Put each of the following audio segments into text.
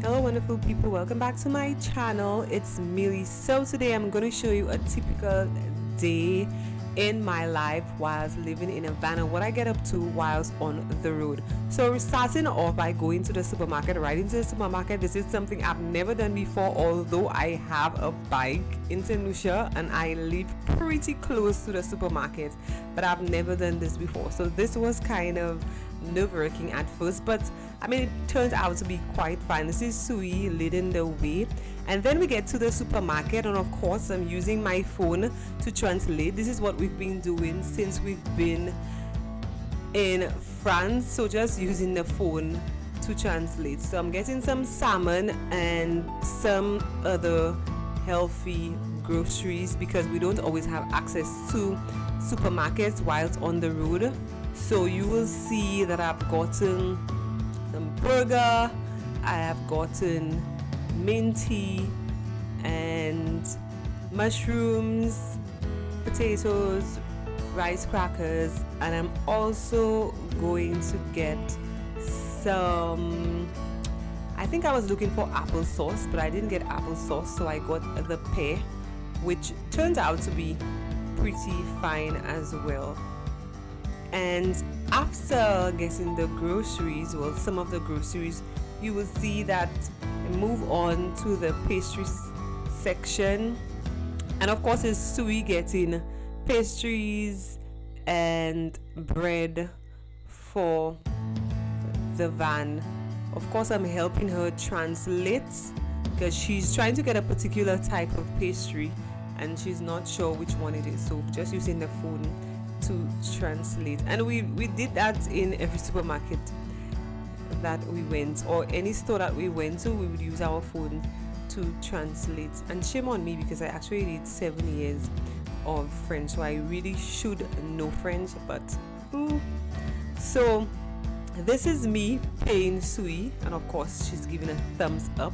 Hello wonderful people, welcome back to my channel. It's Millie. So today I'm going to show you a typical day in my life whilst living in a van and what I get up to whilst on the road. So we're starting off by going to the supermarket. Right into the supermarket. This is something I've never done before, although I have a bike in St. Lucia and I live pretty close to the supermarket, but I've never done this before. So this was kind of nerve-wracking at first, but I mean it turned out to be quite fun. This is Sui leading the way, and then we get to the supermarket, and of course I'm using my phone to translate. This is what we've been doing since we've been in France, so just using the phone to translate. So I'm getting some salmon and some other healthy groceries because we don't always have access to supermarkets whilst on the road. So you will see that I've gotten some burger, I have gotten minty and mushrooms, potatoes, rice crackers, and I'm also going to get some, I think I was looking for applesauce, but I didn't get applesauce, so I got the pear, which turned out to be pretty fine as well. And after getting the groceries, well, some of the groceries, you will see that I move on to the pastries section, and of course it's Sui getting pastries and bread for the van. Of course I'm helping her translate because she's trying to get a particular type of pastry and she's not sure which one it is, so just using the phone to translate. And we did that in every supermarket that we went, or any store that we went to, we would use our phone to translate. And shame on me because I actually did 7 years of French, so I really should know French, but so this is me paying Sui, and of course she's giving a thumbs up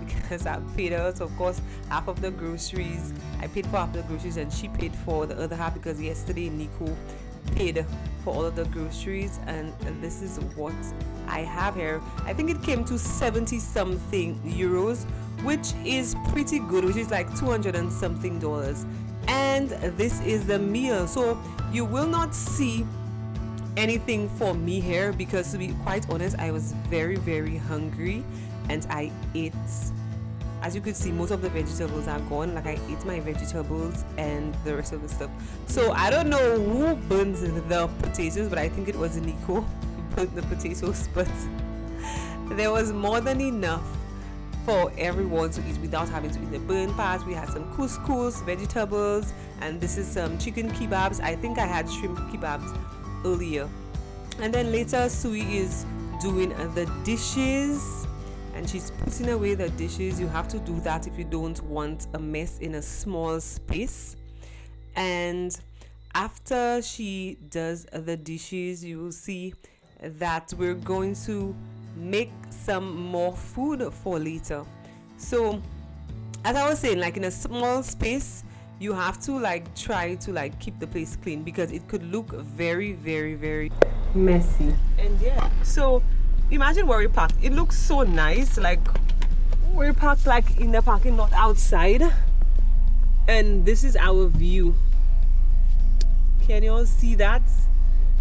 because I paid her. So of course half of the groceries, I paid for half of the groceries and she paid for the other half because yesterday Nico paid for all of the groceries, and this is what I have here. I think it came to 70 something euros, which is pretty good, which is like 200 and something dollars. And this is the meal, so you will not see anything for me here because, to be quite honest, I was very hungry and I ate. As you could see, most of the vegetables are gone. Like I ate my vegetables and the rest of the stuff. So I don't know who burnt the potatoes, but I think it was Nico who burnt the potatoes. But there was more than enough for everyone to eat without having to eat the burnt part. We had some couscous, vegetables, and this is some chicken kebabs. I think I had shrimp kebabs earlier. And then later Sui is doing the dishes, and she's putting away the dishes. You have to do that if you don't want a mess in a small space. And after she does the dishes, you will see that we're going to make some more food for later. So as I was saying, like in a small space, you have to like try to like keep the place clean because it could look very messy. And yeah, so imagine where we parked. It looks so nice, like we're parked like in the parking lot outside, and this is our view. Can you all see that?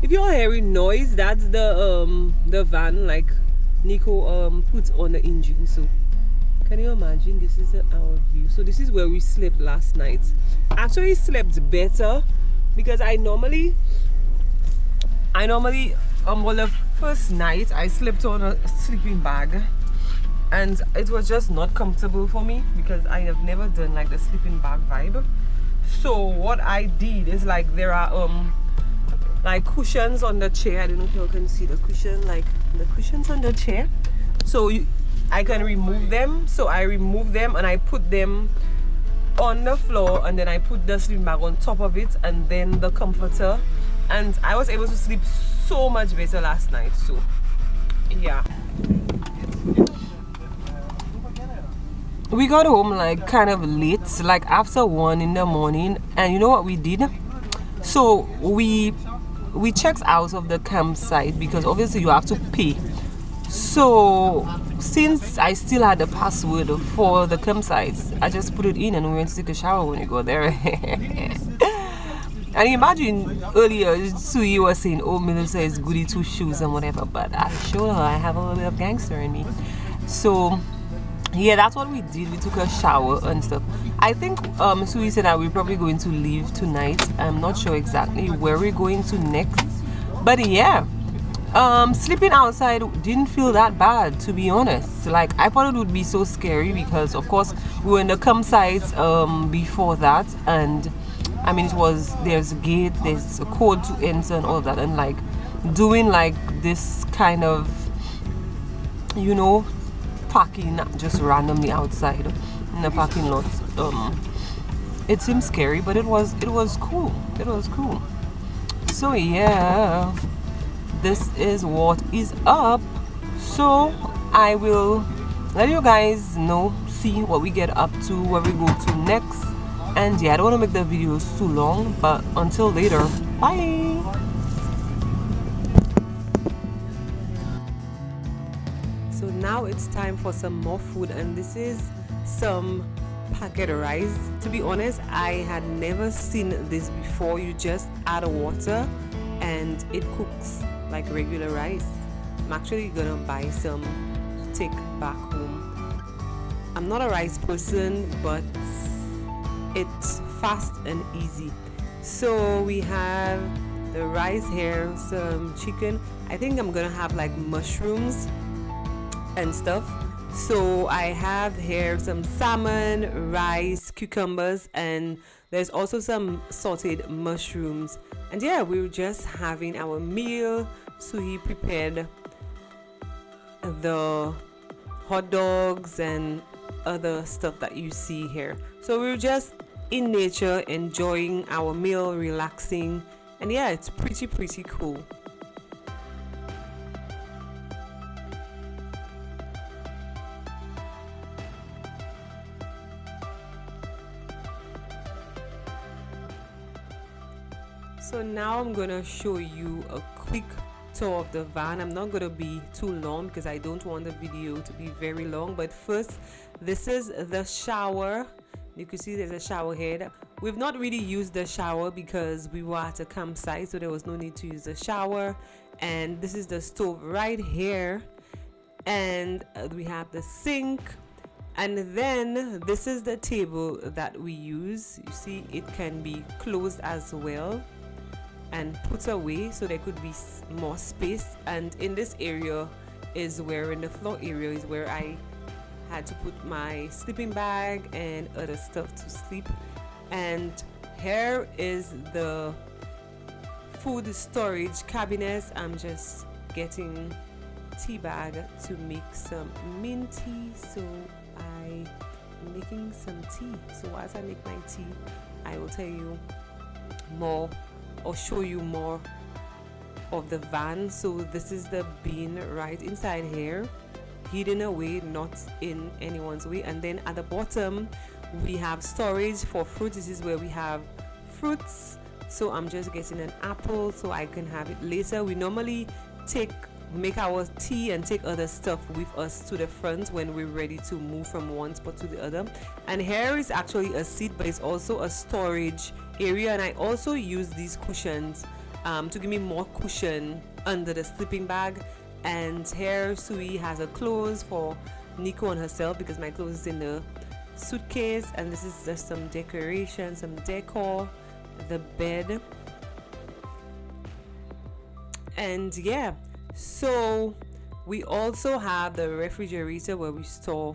If you're hearing noise, that's the van like Nico puts on the engine. So can you imagine? This is our view. So this is where we slept last night. Actually slept better because I normally well, the first night I slept on a sleeping bag and it was just not comfortable for me because I have never done like the sleeping bag vibe. So what I did is, like, there are like cushions on the chair. I don't know if you can see the cushion, like the cushions on the chair, so I can remove them. So I remove them and I put them on the floor, and then I put the sleeping bag on top of it and then the comforter, and I was able to sleep so much better last night. So yeah, we got home like kind of late, like after 1 in the morning, and you know what we did? So we checked out of the campsite because obviously you have to pay. So since I still had the password for the campsite, I just put it in and we went to take a shower when we go there. And imagine earlier Sui was saying, oh, Melissa is goody two shoes and whatever, but I showed her I have a little bit of gangster in me. So yeah, that's what we did. We took a shower and stuff. I think Sui said that we're probably going to leave tonight. I'm not sure exactly where we're going to next, but yeah, sleeping outside didn't feel that bad, to be honest. Like, I thought it would be so scary because of course we were in the campsite before that, and I mean, there's a gate, there's a code to enter and all that, and like doing like this kind of, you know, parking just randomly outside in the parking lot. It seemed scary, but it was cool. It was cool. So yeah, this is what is up. So I will let you guys know, see what we get up to, where we go to next. And yeah, I don't want to make the videos too long, but until later, bye. So now it's time for some more food, and this is some packet rice. To be honest, I had never seen this before. You just add water and it cooks like regular rice. I'm actually gonna buy some to take back home. I'm not a rice person, but it's fast and easy. So we have the rice here, some chicken. I think I'm gonna have like mushrooms and stuff. So I have here some salmon, rice, cucumbers, and there's also some sauteed mushrooms. And yeah, we were just having our meal. So he prepared the hot dogs and other stuff that you see here. So we were just in nature, enjoying our meal, relaxing, and yeah, it's pretty cool. So now I'm gonna show you a quick tour of the van. I'm not gonna be too long because I don't want the video to be very long, but first, this is the shower. You can see there's a shower head. We've not really used the shower because we were at a campsite, so there was no need to use the shower. And this is the stove right here, and we have the sink, and then this is the table that we use. You see, it can be closed as well and put away, so there could be more space. And in this area is where, in the floor area, is where I had to put my sleeping bag and other stuff to sleep. And here is the food storage cabinet. I'm just getting tea bag to make some mint tea, so I'm making some tea. So as I make my tea, I will tell you more or show you more of the van. So this is the bin right inside here, hidden away, not in anyone's way. And then at the bottom we have storage for fruit. This is where we have fruits. So I'm just getting an apple so I can have it later. We normally make our tea and take other stuff with us to the front when we're ready to move from one spot to the other. And here is actually a seat, but it's also a storage area. And I also use these cushions to give me more cushion under the sleeping bag. And here Sui has a clothes for Nico and herself because my clothes is in the suitcase. And this is just some decoration, some decor, the bed, and yeah. So we also have the refrigerator where we store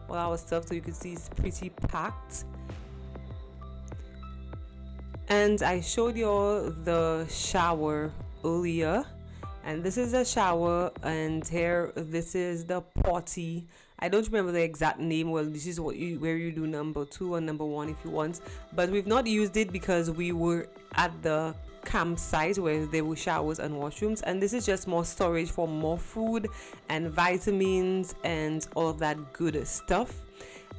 all our stuff, so you can see it's pretty packed. And I showed you all the shower earlier, and this is the shower. And here, this is the potty. I don't remember the exact name. Well, this is where you do number 2 or number 1 if you want, but we've not used it because we were at the campsite where there were showers and washrooms. And this is just more storage for more food and vitamins and all of that good stuff.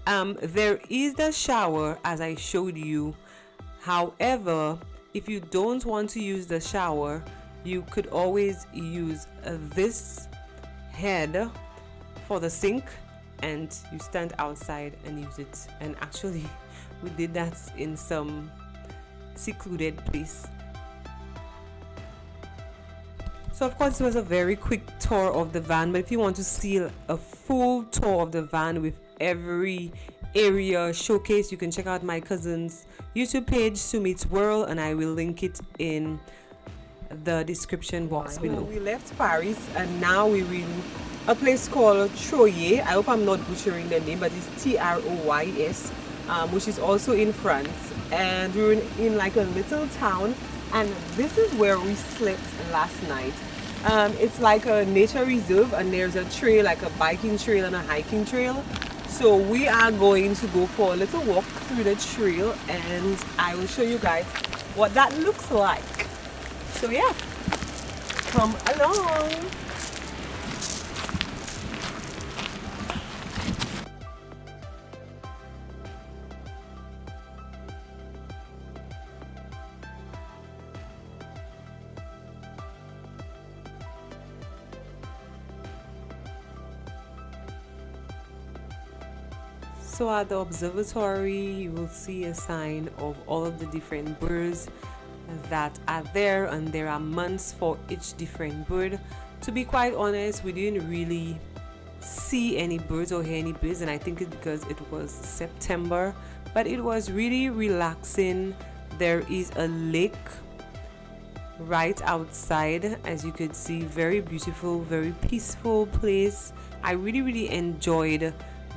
There is the shower as I showed you. However, if you don't want to use the shower, you could always use this head for the sink and you stand outside and use it. And actually we did that in some secluded place. So of course it was a very quick tour of the van, but if you want to see a full tour of the van with every area showcase, you can check out my cousin's YouTube page, suemeetsworld, and I will link it in the description box below. We left Paris and now we're in a place called Troyes. I hope I'm not butchering the name, but it's Troyes, which is also in France. And we were in like a little town, and this is where we slept last night. It's like a nature reserve, and there's a trail, like a biking trail and a hiking trail. So we are going to go for a little walk through the trail, and I will show you guys what that looks like. So yeah, come along. So at the observatory, you will see a sign of all of the different birds that are there, and there are months for each different bird. To be quite honest, we didn't really see any birds or hear any birds, and I think it's because it was September, but it was really relaxing. There is a lake right outside, as you could see. Very beautiful, very peaceful place. I really enjoyed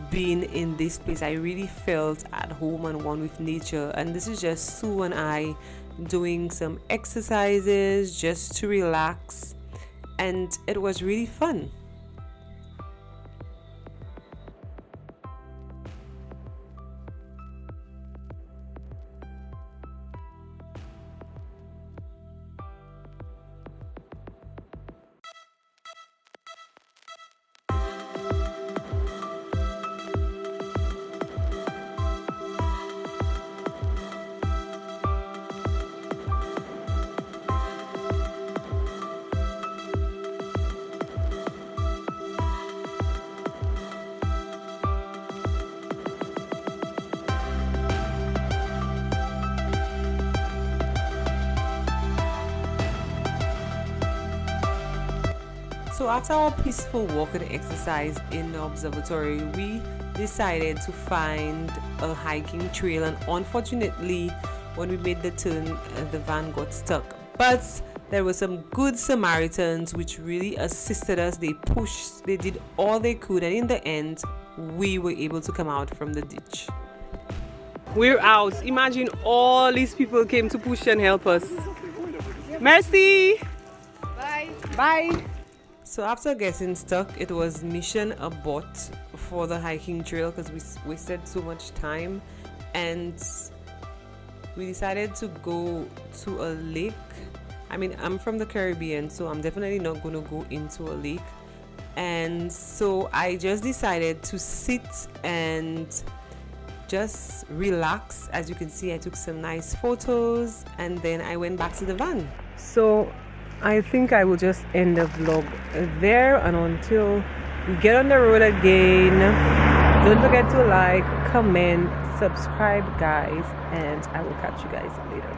being in this place. I really felt at home and one with nature. And this is just Sue and I doing some exercises just to relax, and it was really fun. So after our peaceful walk and exercise in the observatory, we decided to find a hiking trail, and unfortunately when we made the turn, the van got stuck. But there were some good Samaritans which really assisted us. They pushed, they did all they could, and in the end we were able to come out from the ditch. We're out. Imagine all these people came to push and help us. Merci. Bye. Bye. So after getting stuck, it was mission abort for the hiking trail because we wasted so much time, and we decided to go to a lake. I mean, I'm from the Caribbean, so I'm definitely not going to go into a lake. And so I just decided to sit and just relax. As you can see, I took some nice photos and then I went back to the van. So I think I will just end the vlog there, and until we get on the road again, don't forget to like, comment, subscribe guys, and I will catch you guys later.